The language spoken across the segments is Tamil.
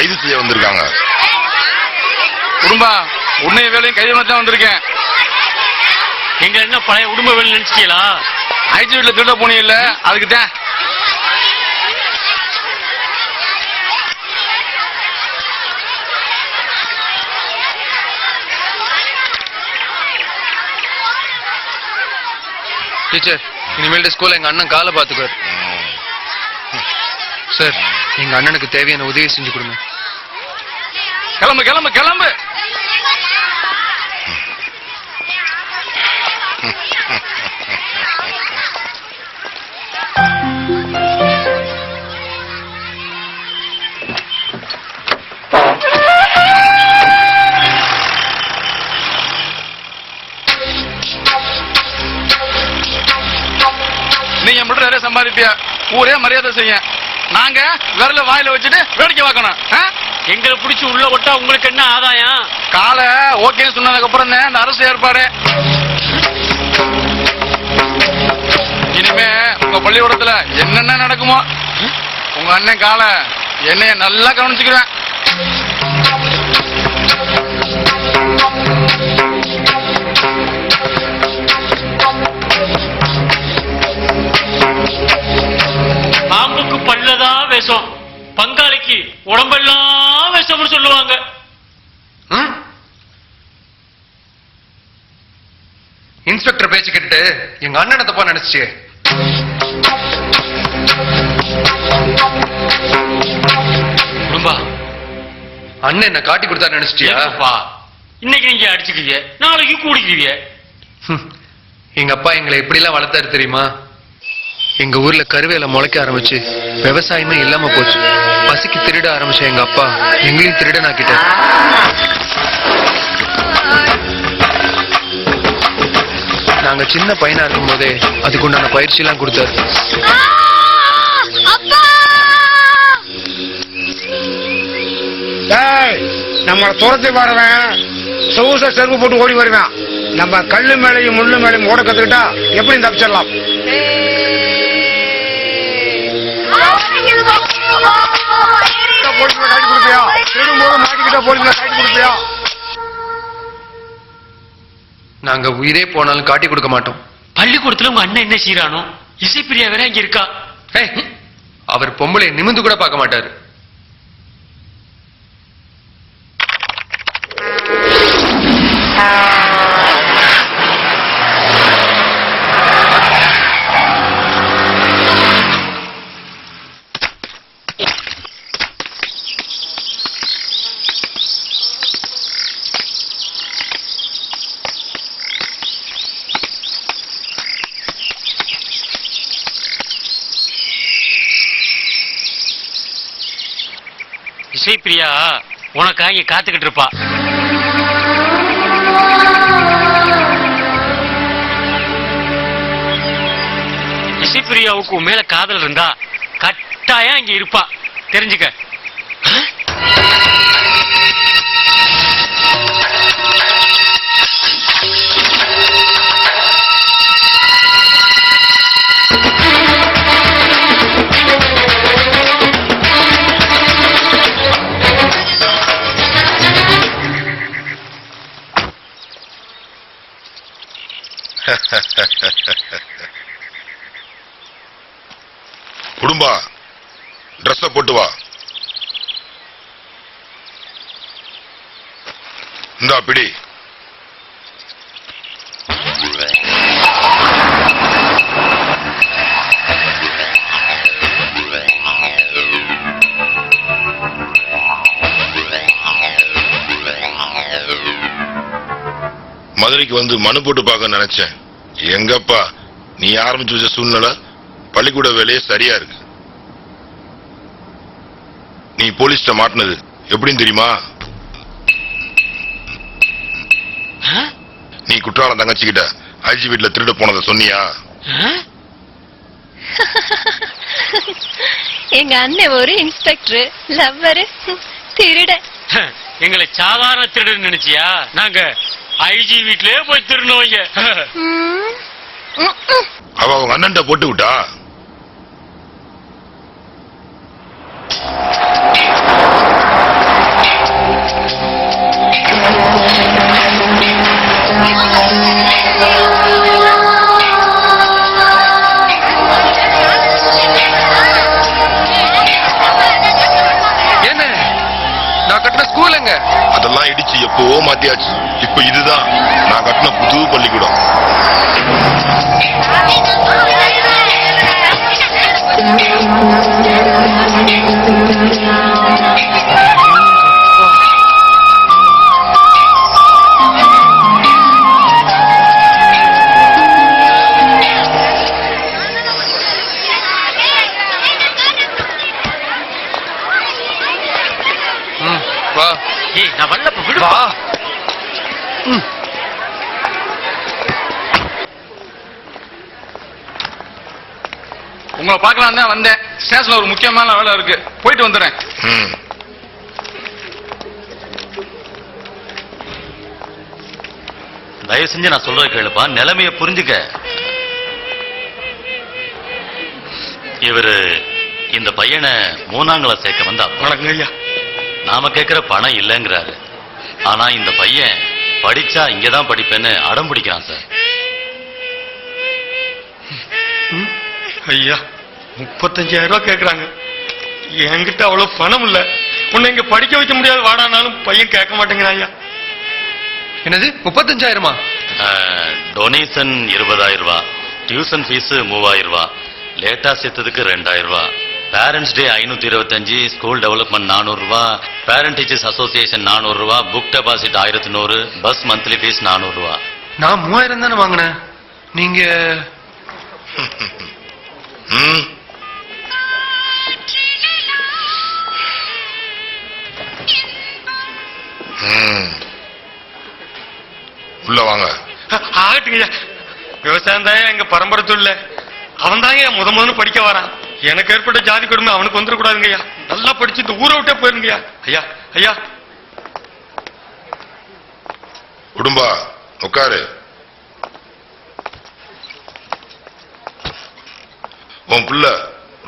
கைது செய்ய வந்திருக்காங்க. குடும்பா உன்னைய வேலையும் கைது தான் வந்திருக்கேன். எங்க என்ன பழைய குடும்ப வேலை நினைச்சிட்டீங்களா? ஐஜி வீட்டுல திருட போனீங்க இல்ல, அதுக்குதான். டீச்சர், இனிமேல் ஸ்கூல்ல எங்க அண்ணன் காலை பாத்துக்காரு. சார், எங்க அண்ணனுக்கு தேவையான உதவி செஞ்சு கொடுங்க. கிளம்பு கிளம்பு கிளம்பு. நீங்க மட்டும் நிறைய சம்பாதிப்பியா, ஊரே மரியாதை செய்ய. நாங்க விரல வாயில வச்சுட்டு வேடிக்கை பார்க்கணும். எங்களை பிடிச்சி உள்ள விட்டா உங்களுக்கு என்ன ஆதாயம்? காலை ஓகே சொன்னதுக்கு அப்புறம் தான் இந்த அரசு ஏற்பாடு. இனிமே உங்க பள்ளிக்கூடத்துல என்னென்ன நடக்குமோ உங்க அண்ணன் காலை என்னைய நல்லா கவனிச்சுக்கிறேன். பாம்புக்கு பல்லதான் விஷம், பங்காளிக்கு உடம்பெல்லாம் விஷம்னு சொல்லுவாங்க. இன்ஸ்பெக்டர் பேச்சு கேட்டுட்டு எங்க அண்ணனை தப்பா நினைச்சு. குடும்பா அண்ணன் என்ன காட்டி கொடுத்தா நினைச்சிட்டியா? இன்னைக்கு நீங்க அடிச்சுக்குவீங்க, நாளைக்கு கூடிக்குவீங்க. எங்க அப்பா எங்களை எப்படி எல்லாம் வளர்த்தாரு தெரியுமா? எங்க ஊர்ல கருவேல முளைக்க ஆரம்பிச்சு விவசாயமே இல்லாம போச்சு. பசிக்கு திருட ஆரம்பிச்ச எங்க அப்பா எங்களையும் திருடனாக்கிட்டார். நாங்க சின்ன பையனா இருக்கும் போதே அதுக்குண்டான பயிற்சி எல்லாம் கொடுத்தாரு. நம்ம துரத்தி வரவன் சொகுச செருப்பு போட்டு ஓடி வருவேன். நம்ம கல்லு மேலையும் முள்ளு மேலையும் ஓட கத்துக்கிட்டா எப்படி தப்பிச்சிடலாம்? போலீஸ்ல காட்டி கொடுப்பியா? திருடும் போது மாட்டிக்கிட்டா போலீஸ்ல காட்டி கொடுப்பியா? நாங்க உயிரே போனாலும் காட்டி கொடுக்க மாட்டோம். பள்ளிக்கூடத்துல உங்க அண்ணன் என்ன செய்யறானோ? இசைப்பிரியா வேற இங்க இருக்கா. அவர் பொம்பளை நிமிந்து கூட பார்க்க மாட்டாரு. இசைப்பிரியா உனக்காக இங்க காத்துக்கிட்டு இருப்பா. இசைப்பிரியாவுக்கு மேல காதல் இருந்தா கட்டாயம் இங்க இருப்பா, தெரிஞ்சுக்க. குடும்பா ட்ரெஸ்ஸ போட்டு வா. இந்தா பிடி. மதுரைக்கு வந்து மனு போட்டு பார்க்க நினைச்சேன். எங்கப்பா நீ ஆரம்பிச்சு வச்ச சூழ்நிலை பள்ளிக்கூட வேலையே சரியா இருக்கு. நீ போலீஸ்ட மாட்டினது எப்படின்னு தெரியுமா? நீ குற்றாலம் தங்கச்சிக்கிட்ட ஐஜி வீட்டுல திருட போனதை சொன்னியா? எங்க அண்ணன் ஒரு இன்ஸ்பெக்டர், லவ்வரு, திருட. எங்களை சாதாரண திருடன் நினைச்சியா? நாங்க ஐஜி வீட்லயே போய் திருடுனவங்க. அவ அவங்க அண்ணன்ட்ட போட்டு விட்டா. எப்பவோ மாத்தியாச்சு. இப்ப இதுதான் நான் கட்டின புது பள்ளிக்கூடம். வா. ஏய் நான் வரலப்ப விடு. வா. உங்களை பார்க்கலாம் தான் வந்தேன். ஸ்டேஷன்ல ஒரு முக்கியமான வேலை இருக்கு, போயிட்டு வந்துடுறேன். தயவு செஞ்சு நான் சொல்றத கேளுப்பா, நிலைமைய புரிஞ்சுக்க. இவரு இந்த பையனை 3ஆம் கிளாஸ் சேர்க்க வந்தா வணக்கங்க ஐயா. நாம கேட்கிற பணம் இல்லைங்கிறாரு. ஆனா இந்த பையன் படிச்சா இங்கதான் படிப்பேன்னு அடம் பிடிக்கிறான் சார். ஐயா 35,000 ரூபாய் கேக்குறாங்க. என்கிட்ட அவ்வளவு பணம் இல்ல. உன்னை இங்க படிக்க வைக்க முடியாது வாடானாலும் பையன் கேட்க மாட்டேங்கிறான் ஐயா. என்னது 35,000மா? டொனேஷன் 20,000 ரூபாய், டியூஷன் ஃபீஸ் 3,000 ரூபாய், லேட்டா சேர்த்ததுக்கு 2,000 ரூபாய், பேரண்ட்ஸ் டே 525, ஸ்கூல் டெவலப்மெண்ட் 400 ரூபாய், பேரண்ட் டீச்சர்ஸ் அசோசியேஷன் 400 ரூபாய், book deposit 1100, bus monthly fees 400 ரூபாய். நான் 3000 தானே வாங்கினேன். நீங்க உள்ள வாங்க. ஆகட்டுங்க. விவசாயம் தான் எங்க பரம்பரை தொழில. அவன் தாங்க முதல்ல படிக்க வரான். எனக்கு ஏற்பட்ட ஜாதி கொடுமை அவனுக்கு வந்துடக்கூடாதுங்கய்யா. நல்லா படிச்சு இந்த ஊரை விட்டே போயிருங்கய்யா. ஐயா ஐயா குடும்பா உட்காரு. உன் புள்ள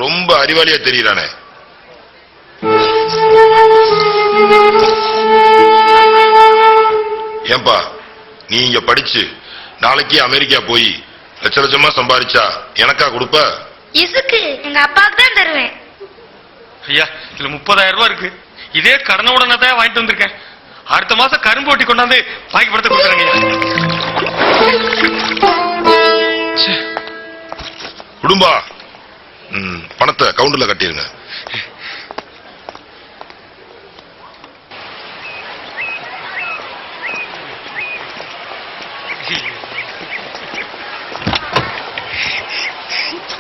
ரொம்ப அறிவாளியா தெரியறானே. ஏன்பா நீ இங்க படிச்சு நாளைக்கு அமெரிக்கா போய் லட்ச லட்சமா சம்பாதிச்சா எனக்கா கொடுப்ப? இதுக்கு எங்க அப்பாவுக்கு தான் தருவேன். ஐயா இதுல 30,000 ரூபாய் இருக்கு. இதே கடன உடனே தான் வாங்கிட்டு வந்திருக்கேன். அடுத்த மாசம் கரும்பு ஓட்டி கொண்டாந்து வாங்கி படத்தை கொடுக்குறேங்க ஐயா. குடும்பா பணத்தை கவுண்டர்ல கட்டிருங்க.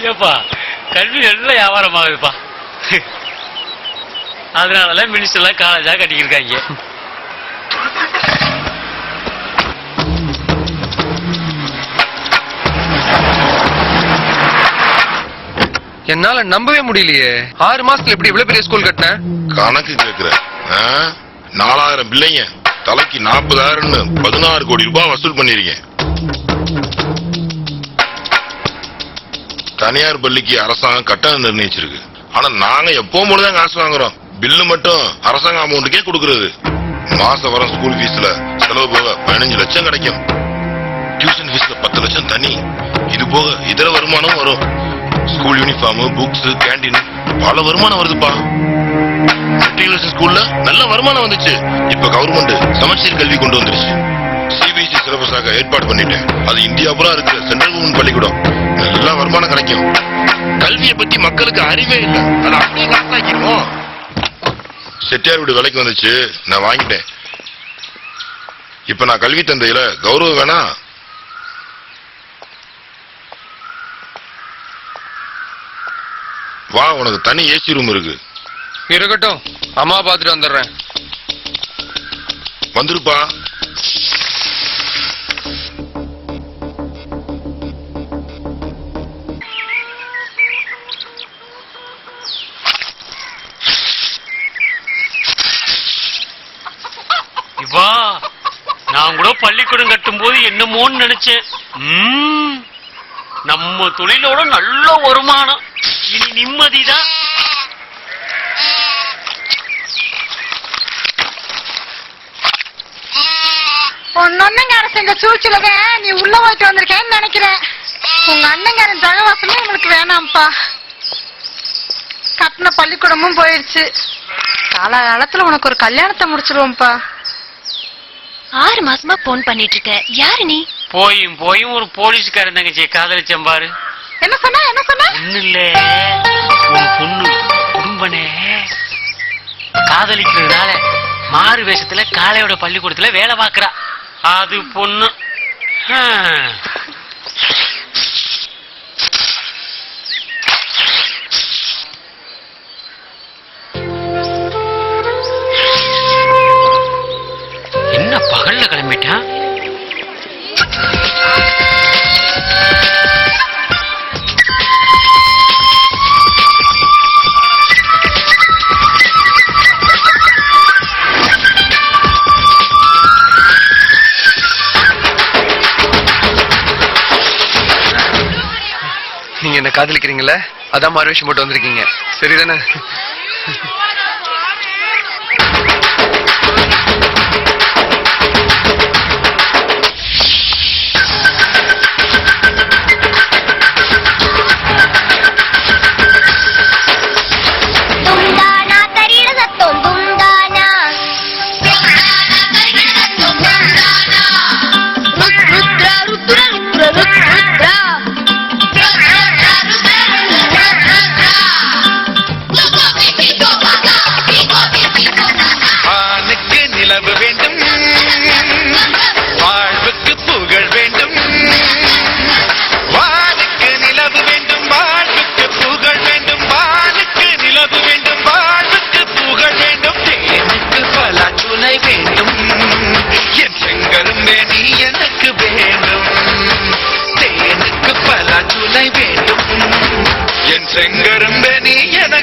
ஏப்பா கல்வி நல்ல வியாபாரம் ஆகுதுப்பா. அதனாலதான் மினிஸ்டர்லாம் காலேஜா கட்டிக்கிருக்காங்க. என்னால நம்பவே முடியலையே. 6 மாசத்துல எப்படி இவ்வளவு பெரிய ஸ்கூல் கட்டின? கணக்கு கேக்குற 4000 பிள்ளைங்க தலைக்கு 40,000ன்னு 16 கோடி ரூபாய் வசூல் பண்ணிருக்கேன். தனியார் பள்ளிக்கு அரசாங்கம் கட்டணம் நிர்ணயிச்சிருக்கு. ஆனா நாங்க எப்பவும் போலதான் காசு வாங்குறோம். பில்லு மட்டும் அரசாங்க அமௌண்ட்டுக்கே கொடுக்கறது. மாசம் வர ஸ்கூல் ஃபீஸ்ல செலவு போக 15 லட்சம் கிடைக்கும். டியூஷன் ஃபீஸ்ல 10 லட்சம் தனி. இது போக இதர வருமானம் வரும். ஸ்கூல் யூனிஃபார்ம், புக்ஸ், கேண்டீன் பல வருமானம் வருதுப்பா. மெட்ரிகுலேஷன் ஸ்கூல்ல நல்ல வருமானம் வந்துச்சு. இப்ப கவர்மெண்ட் சமச்சீர் கல்வி கொண்டு வந்துருச்சு. சிபிஎஸ்இ சிலபஸாக ஏற்பாடு பண்ணிட்டேன். அது இந்தியா பூரா இருக்கிற சென்ட்ரல் கவர்மெண்ட் பள்ளிக்கூடம். நல்ல வருமானம் கிடைக்கும். கல்வியை பத்தி மக்களுக்கு அறிவே இல்லை. அதை அப்படியே காசாக்கிடுவோம். செட்டியார் வீடு விலைக்கு வந்துச்சு, நான் வாங்கிட்டேன். இப்ப நான் கல்வி தந்தையில கௌரவம் வேணா? வா, உனக்கு தனி ஏசி ரூம் இருக்கு. இருக்கட்டும், அம்மா பாத்துட்டு வந்துடுறேன். வந்துருப்பா. இவா நான் கூட பள்ளிக்கூடம் கட்டும் போது என்னமோன்னு நினைச்சேன். நம்ம தொழிலோட நல்ல வருமானம். இனி நிம்மதிதான். அண்ணங்காரன் செஞ்ச சூழ்ச்சிலதான் நீ உள்ள போயிட்டு வந்திருக்கேன்னு நினைக்கிறேன். உங்க அண்ணங்காரன் தகவசமே உங்களுக்கு வேணாம்ப்பா. கட்டின பள்ளிக்கூடமும் போயிடுச்சு. காலகாலத்துல உனக்கு ஒரு கல்யாணத்தை முடிச்சிருவோம்ப்பா. 6 மாசமா போன் பண்ணிட்டு இருக்க. யாரு நீ? போயும் ஒரு போலீஸ்காரன் தங்கச்சியை காதலிச்சேன் பாரு. என்ன சொன்ன ஒண்ணு இல்ல, ஒரு பொண்ணு குடும்பனே காதலிக்கிறதுனால மாறு வேஷத்துல காளையோட பள்ளிக்கூடத்துல வேலை பாக்குறா. அது பொண்ணு. என்ன பகல்ல கிளம்பிட்டான்? நீங்க என்ன காதலிக்கிறீங்களா? அதான் மாறு விஷயம் போட்டு வந்திருக்கீங்க, சரிதானே? நிலவு வேண்டும், வாழ்வுக்கு புகழ் வேண்டும். வானுக்கு நிலவு வேண்டும், வாழ்வுக்கு புகழ் வேண்டும். வானுக்கு நிலவு வேண்டும், வாழ்வுக்கு புகழ் வேண்டும். தேனுக்கு பல துணை வேண்டும், என் செங்கரும்பே நீ எனக்கு வேண்டும். தேனுக்கு பல துணை வேண்டும், என் செங்கரும்பே நீ எனக்கு